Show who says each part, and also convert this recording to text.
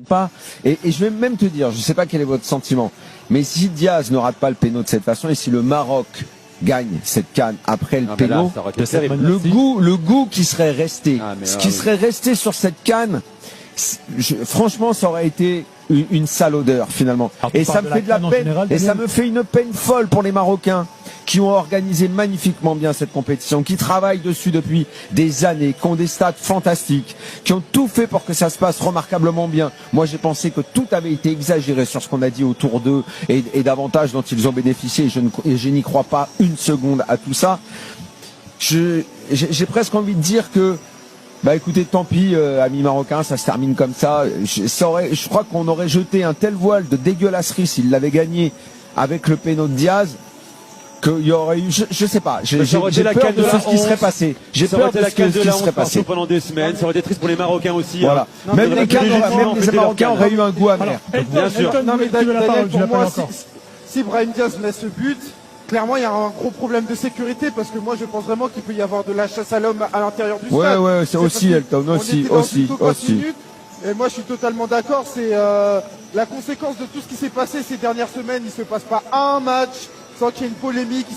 Speaker 1: pas. Et je vais même te dire, je ne sais pas quel est votre sentiment, mais si Diaz ne rate pas le péno de cette façon et si le Maroc gagne cette CAN après le péno, le goût qui serait resté, serait resté sur cette CAN, franchement, ça aurait été une sale odeur finalement. Et ça me fait de la peine, et ça me fait une peine folle pour les Marocains qui ont organisé magnifiquement bien cette compétition, qui travaillent dessus depuis des années, qui ont des stades fantastiques, qui ont tout fait pour que ça se passe remarquablement bien. Moi, j'ai pensé que tout avait été exagéré sur ce qu'on a dit autour d'eux et d'avantages dont ils ont bénéficié. Et je n'y crois pas une seconde à tout ça. J'ai presque envie de dire que bah écoutez, tant pis, amis marocains, ça se termine comme ça. Je crois qu'on aurait jeté un tel voile de dégueulasserie s'il l'avait gagné avec le péno de Diaz, qu'il y aurait eu, je sais pas, j'ai peur de ce qui serait passé. J'ai peur de ce qui serait passé.
Speaker 2: Pendant des semaines, ça aurait été triste pour les Marocains aussi.
Speaker 1: Voilà.
Speaker 2: Hein.
Speaker 1: Même les Marocains auraient eu un goût amer.
Speaker 2: Bien sûr.
Speaker 3: Non mais Daniel, pour moi, si Brahim Diaz met ce but, clairement, il y a un gros problème de sécurité parce que moi, je pense vraiment qu'il peut y avoir de la chasse à l'homme à l'intérieur du stade.
Speaker 1: Ouais, c'est aussi, Elton, aussi.
Speaker 3: Et moi, je suis totalement d'accord. C'est la conséquence de tout ce qui s'est passé ces dernières semaines. Il se passe pas un match sans qu'il y ait une polémique.